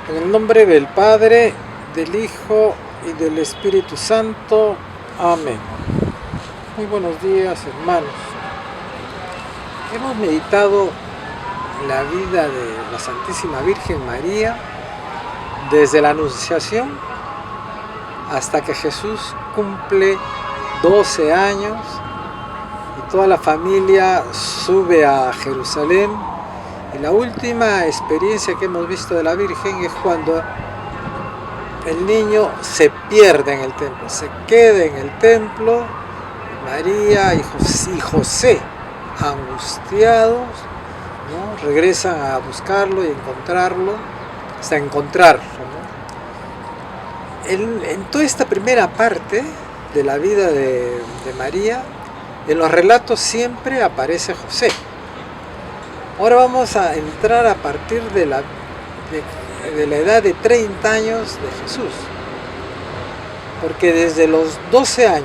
En el nombre del Padre, del Hijo y del Espíritu Santo. Amén. Muy buenos días, hermanos. Hemos meditado la vida de la Santísima Virgen María desde la Anunciación hasta que Jesús cumple 12 años y toda la familia sube a Jerusalén. Y la última experiencia que hemos visto de la Virgen es cuando el niño se pierde en el templo, se queda en el templo. María y José, angustiados, ¿no?, regresan a buscarlo y encontrarlo, hasta encontrarlo, ¿no? En toda esta primera parte de la vida de María, en los relatos siempre aparece José. Ahora vamos a entrar a partir de la edad de 30 años de Jesús, porque desde los 12 años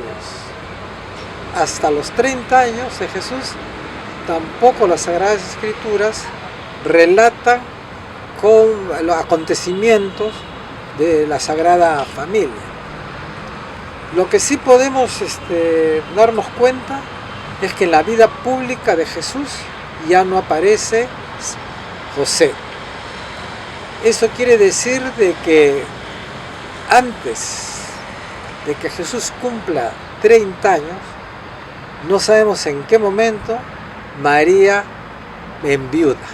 hasta los 30 años de Jesús, tampoco las Sagradas Escrituras relatan con los acontecimientos de la Sagrada Familia. Lo que sí podemos darnos cuenta es que en la vida pública de Jesús ya no aparece José. Eso quiere decir de que antes de que Jesús cumpla 30 años, no sabemos en qué momento María enviuda.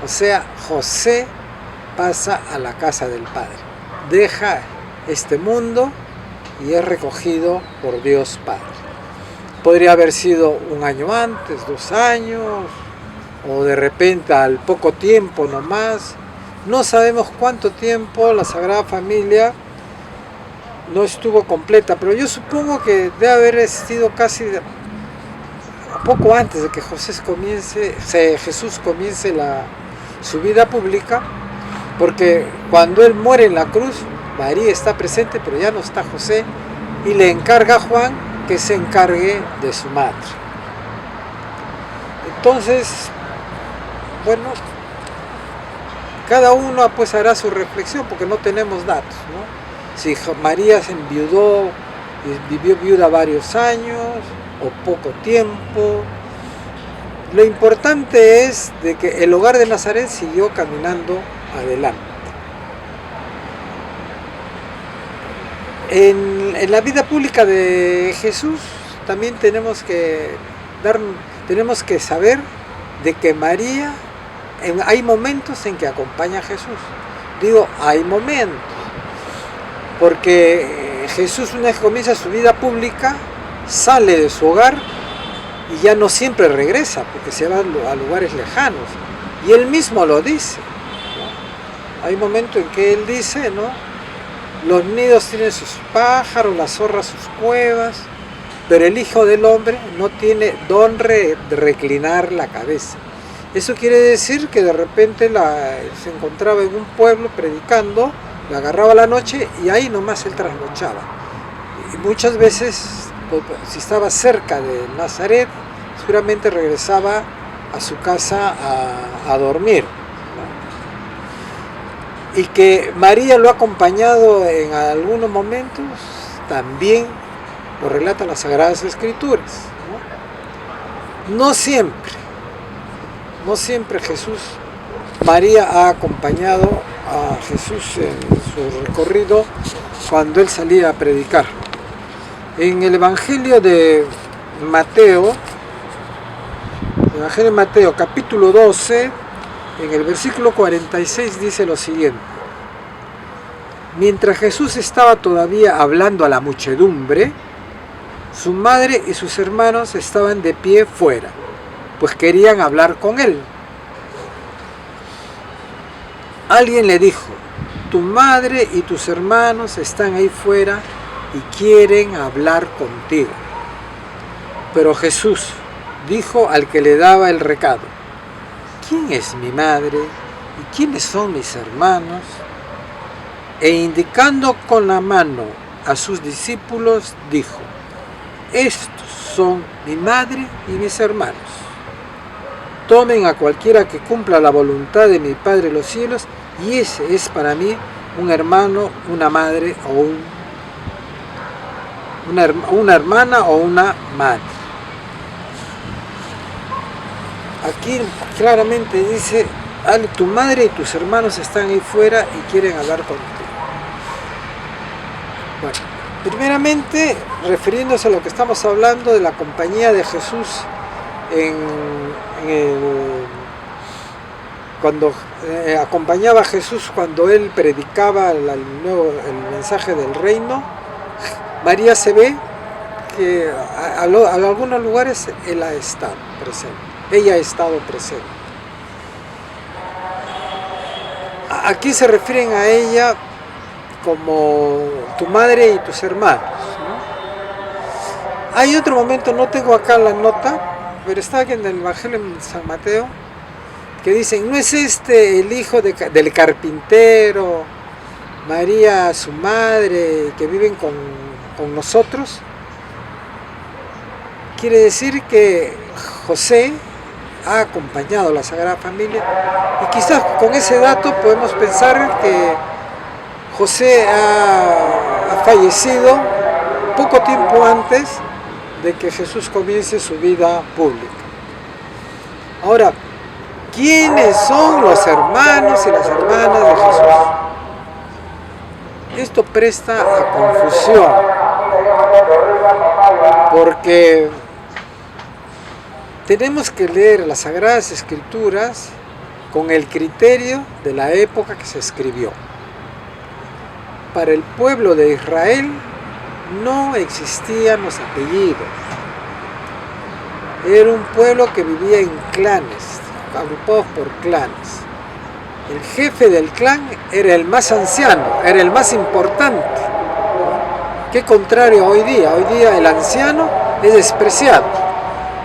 O sea, José pasa a la casa del Padre, deja este mundo y es recogido por Dios Padre. Podría haber sido un año antes, 2 años, o de repente al poco tiempo nomás. No sabemos cuánto tiempo la Sagrada Familia no estuvo completa, pero yo supongo que debe haber sido casi poco antes de que Jesús comience su vida pública, porque cuando él muere en la cruz, María está presente, pero ya no está José, y le encarga a Juan que se encargue de su madre. Entonces, bueno, cada uno pues hará su reflexión, porque no tenemos datos, ¿no? Si María se enviudó y vivió viuda varios años o poco tiempo. Lo importante es de que el hogar de Nazaret siguió caminando adelante. En la vida pública de Jesús también tenemos que saber de que María, hay momentos en que acompaña a Jesús. Digo, hay momentos, porque Jesús, una vez que comienza su vida pública, sale de su hogar y ya no siempre regresa, porque se va a lugares lejanos. Y él mismo lo dice, ¿no? Hay momentos en que él dice, ¿no?, los nidos tienen sus pájaros, las zorras sus cuevas, pero el Hijo del Hombre no tiene donde reclinar la cabeza. Eso quiere decir que de repente se encontraba en un pueblo predicando, le agarraba la noche y ahí nomás él trasnochaba. Y muchas veces, si estaba cerca de Nazaret, seguramente regresaba a su casa a dormir. Y que María lo ha acompañado en algunos momentos, también lo relatan las Sagradas Escrituras, ¿no? No siempre María ha acompañado a Jesús en su recorrido cuando él salía a predicar. En el Evangelio de Mateo, capítulo 12, en el versículo 46 dice lo siguiente: mientras Jesús estaba todavía hablando a la muchedumbre, su madre y sus hermanos estaban de pie fuera, pues querían hablar con él. Alguien le dijo: tu madre y tus hermanos están ahí fuera y quieren hablar contigo. Pero Jesús dijo al que le daba el recado: ¿quién es mi madre y quiénes son mis hermanos? E indicando con la mano a sus discípulos, dijo: estos son mi madre y mis hermanos. Tomen a cualquiera que cumpla la voluntad de mi Padre en los cielos Y ese es para mí un hermano, una madre o una hermana o una madre. Aquí claramente dice, tu madre y tus hermanos están ahí fuera y quieren hablar contigo. Bueno, primeramente, refiriéndose a lo que estamos hablando de la compañía de Jesús cuando acompañaba a Jesús cuando él predicaba el mensaje del reino, María se ve que a algunos lugares ella ha estado presente. Aquí se refieren a ella como tu madre y tus hermanos, ¿no? Hay otro momento, no tengo acá la nota, pero está aquí en el Evangelio de San Mateo, que dicen, ¿no es este el hijo del carpintero, María su madre, que viven con nosotros? Quiere decir que José ha acompañado a la Sagrada Familia, y quizás con ese dato podemos pensar que José ha fallecido poco tiempo antes de que Jesús comience su vida pública. Ahora, ¿quiénes son los hermanos y las hermanas de Jesús? Esto presta a confusión, porque tenemos que leer las Sagradas Escrituras con el criterio de la época que se escribió. Para el pueblo de Israel no existían los apellidos. Era un pueblo que vivía en clanes, agrupados por clanes. El jefe del clan era el más anciano, era el más importante. Qué contrario a hoy día. Hoy día el anciano es despreciado,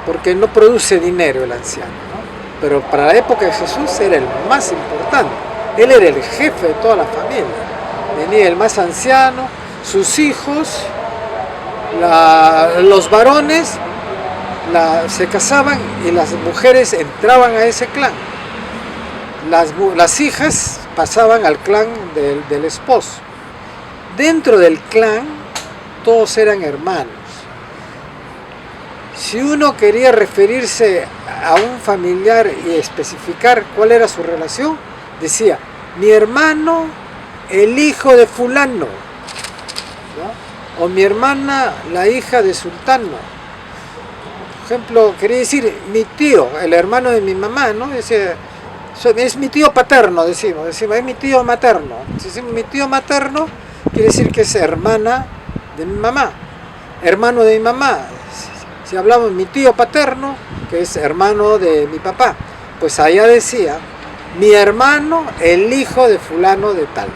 porque no produce dinero el anciano, ¿no? Pero para la época de Jesús era el más importante. Él era el jefe de toda la familia. Venía el más anciano, sus hijos, los varones se casaban y las mujeres entraban a ese clan. Las hijas pasaban al clan del esposo. Dentro del clan todos eran hermanos. Si uno quería referirse a un familiar y especificar cuál era su relación, decía, mi hermano, el hijo de fulano, ¿no? O mi hermana, la hija de sultano. Por ejemplo, quería decir mi tío, el hermano de mi mamá, ¿no? Decía, es mi tío paterno, decimos, es mi tío materno. Si decimos mi tío materno, quiere decir que es hermana de mi mamá, hermano de mi mamá. Si hablamos de mi tío paterno, que es hermano de mi papá, pues allá decía, mi hermano, el hijo de fulano de tal.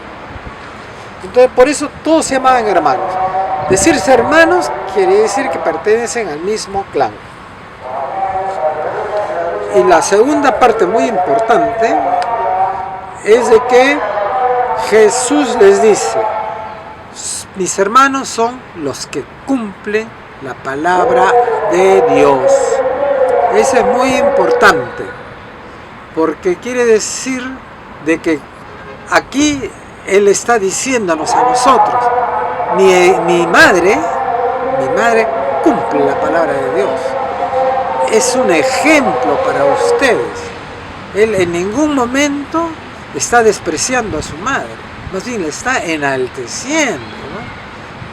Entonces, por eso todos se llamaban hermanos. Decirse hermanos quiere decir que pertenecen al mismo clan. Y la segunda parte muy importante es de que Jesús les dice, mis hermanos son los que cumplen la palabra de Dios. Eso es muy importante, porque quiere decir de que aquí Él está diciéndonos a nosotros, mi madre cumple la palabra de Dios. Es un ejemplo para ustedes. Él en ningún momento está despreciando a su madre, más bien le está enalteciendo,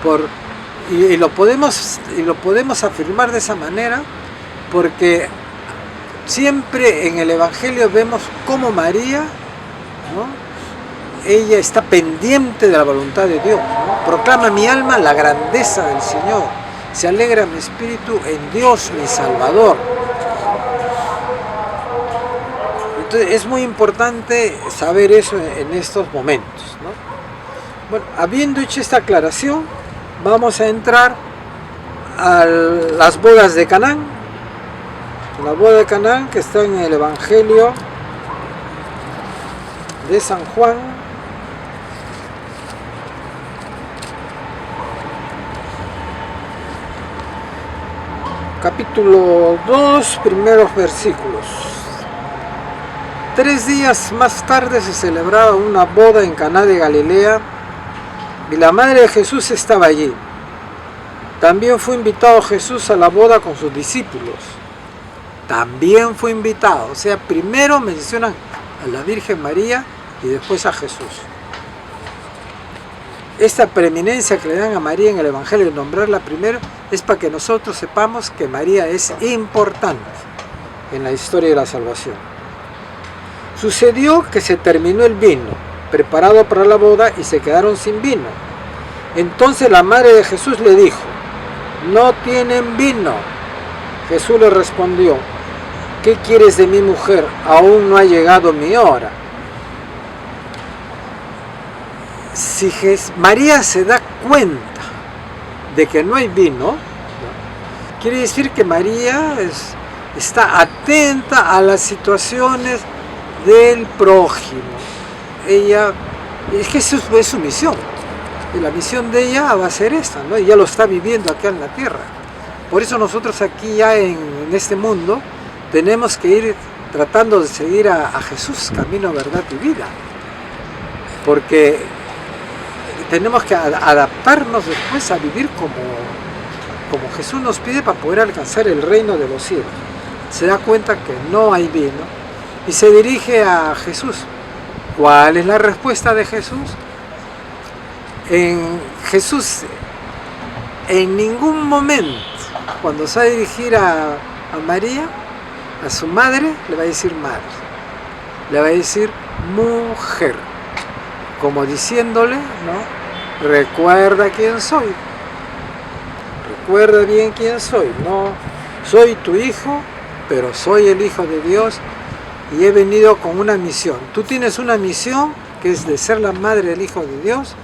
¿no? Y lo podemos afirmar de esa manera, porque siempre en el Evangelio vemos cómo María, ¿no? Ella está pendiente de la voluntad de Dios, ¿no? Proclama mi alma la grandeza del Señor, se alegra mi espíritu en Dios mi Salvador. Entonces es muy importante saber eso en estos momentos, ¿no? Bueno, habiendo hecho esta aclaración, vamos a entrar a las bodas de Canaán. La boda de Canaán, que está en el Evangelio de San Juan, capítulo 2, primeros versículos. 3 días más tarde se celebraba una boda en Caná de Galilea y la madre de Jesús estaba allí. También fue invitado Jesús a la boda con sus discípulos. También fue invitado, o sea, primero mencionan a la Virgen María y después a Jesús. Esta preeminencia que le dan a María en el Evangelio de nombrarla primero es para que nosotros sepamos que María es importante en la historia de la salvación. Sucedió que se terminó el vino preparado para la boda y se quedaron sin vino. Entonces la madre de Jesús le dijo: no tienen vino. Jesús le respondió: ¿qué quieres de mi mujer? Aún no ha llegado mi hora. Si María se da cuenta de que no hay vino, quiere decir que María está atenta a las situaciones del prójimo. Ella, es que eso es su misión. Y la misión de ella va a ser esta, ¿no? Y ya lo está viviendo acá en la tierra. Por eso nosotros aquí ya en este mundo tenemos que ir tratando de seguir a Jesús, camino, verdad y vida. Porque tenemos que adaptarnos después a vivir como Jesús nos pide para poder alcanzar el reino de los cielos. Se da cuenta que no hay vino y se dirige a Jesús. ¿Cuál es la respuesta de Jesús? Jesús en ningún momento, cuando se va a dirigir a María, a su madre, le va a decir madre, le va a decir mujer, como diciéndole, ¿no? Recuerda quién soy, recuerda bien quién soy, no soy tu hijo, pero soy el Hijo de Dios y he venido con una misión. Tú tienes una misión que es de ser la madre del Hijo de Dios,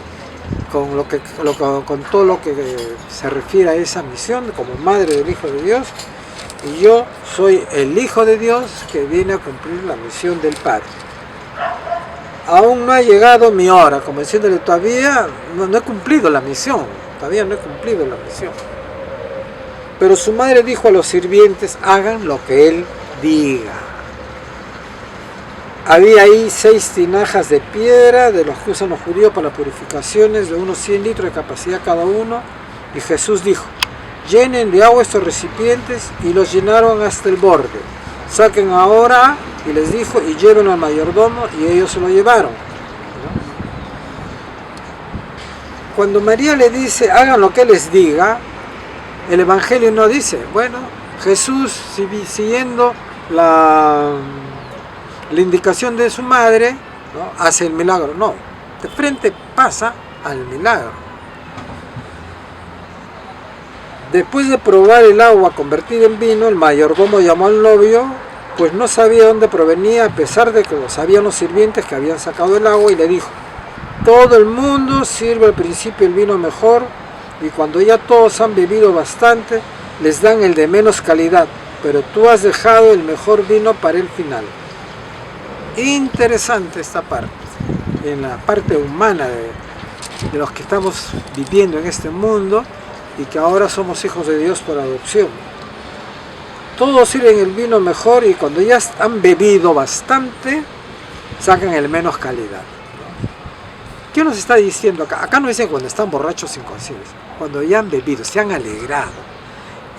con todo lo que se refiere a esa misión, como madre del Hijo de Dios, y yo soy el Hijo de Dios que viene a cumplir la misión del Padre. Aún no ha llegado mi hora, como diciéndole, todavía no he cumplido la misión, todavía no he cumplido la misión. Pero su madre dijo a los sirvientes: hagan lo que él diga. Había ahí 6 tinajas de piedra, de los que usan los judíos para las purificaciones, de unos 100 litros de capacidad cada uno, y Jesús dijo: llenen de agua estos recipientes, y los llenaron hasta el borde. Saquen ahora, y les dijo, y llévenlo al mayordomo, y ellos se lo llevaron. Cuando María le dice, hagan lo que les diga, el Evangelio no dice, bueno, Jesús, siguiendo la indicación de su madre, ¿no?, hace el milagro. No, de frente pasa al milagro. Después de probar el agua convertida en vino, el mayordomo llamó al novio, pues no sabía dónde provenía, a pesar de que lo sabían los sirvientes que habían sacado el agua, y le dijo: todo el mundo sirve al principio el vino mejor, y cuando ya todos han bebido bastante, les dan el de menos calidad, pero tú has dejado el mejor vino para el final. Interesante esta parte, en la parte humana de los que estamos viviendo en este mundo, y que ahora somos hijos de Dios por adopción. Todos sirven el vino mejor, y cuando ya han bebido bastante, sacan el menos calidad. ¿Qué nos está diciendo acá? Acá no dice cuando están borrachos sin conciencia, cuando ya han bebido, se han alegrado.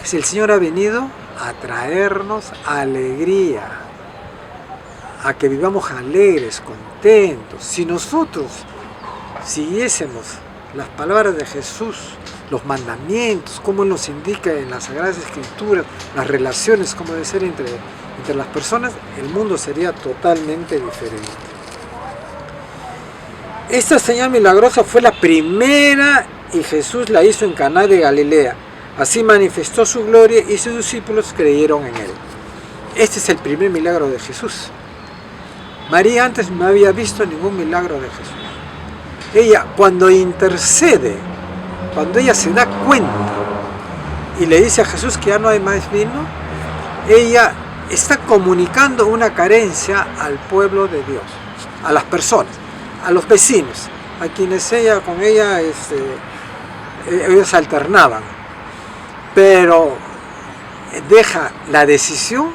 Es el Señor ha venido a traernos alegría, a que vivamos alegres, contentos. Si nosotros siguiésemos las palabras de Jesús, los mandamientos, cómo Él nos indica en las Sagradas Escrituras, las relaciones, cómo debe ser entre las personas, el mundo sería totalmente diferente. Esta señal milagrosa fue la primera, y Jesús la hizo en Caná de Galilea. Así manifestó su gloria y sus discípulos creyeron en Él. Este es el primer milagro de Jesús. María antes no había visto ningún milagro de Jesús. Ella, cuando intercede, cuando ella se da cuenta y le dice a Jesús que ya no hay más vino, ella está comunicando una carencia al pueblo de Dios, a las personas, a los vecinos, a quienes con ella ellos alternaban, pero deja la decisión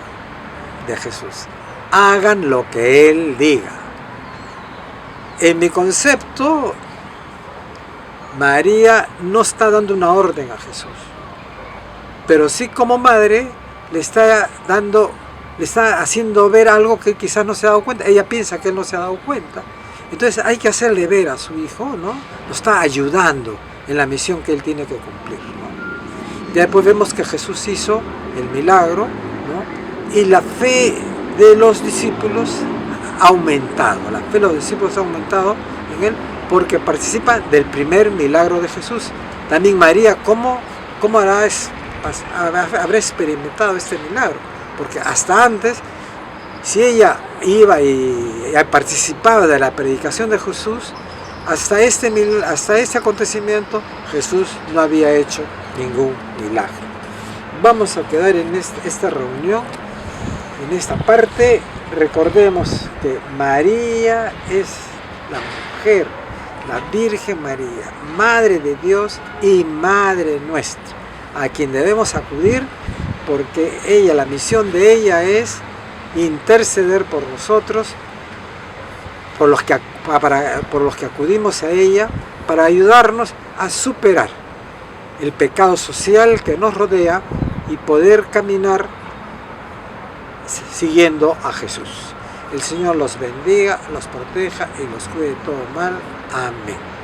de Jesús. hagan lo que Él diga. En mi concepto, María no está dando una orden a Jesús, pero sí como madre le está haciendo ver algo que quizás no se ha dado cuenta. Ella piensa que Él no se ha dado cuenta. Entonces hay que hacerle ver a su hijo, ¿no? Lo está ayudando en la misión que Él tiene que cumplir, ¿no? Ya después vemos que Jesús hizo el milagro, ¿no? Y la fe de los discípulos ha aumentado. La fe de los discípulos ha aumentado en Él porque participa del primer milagro de Jesús. También María, ¿cómo habrá experimentado este milagro? Porque hasta antes, si ella iba y participaba de la predicación de Jesús, hasta este acontecimiento Jesús no había hecho ningún milagro. Vamos a quedar en esta reunión, en esta parte. Recordemos que María es la mujer, la Virgen María, Madre de Dios y Madre nuestra, a quien debemos acudir, porque ella, la misión de ella es interceder por nosotros, por los que acudimos a ella, para ayudarnos a superar el pecado social que nos rodea y poder caminar siguiendo a Jesús. El Señor los bendiga, los proteja y los cuide de todo mal. Amén.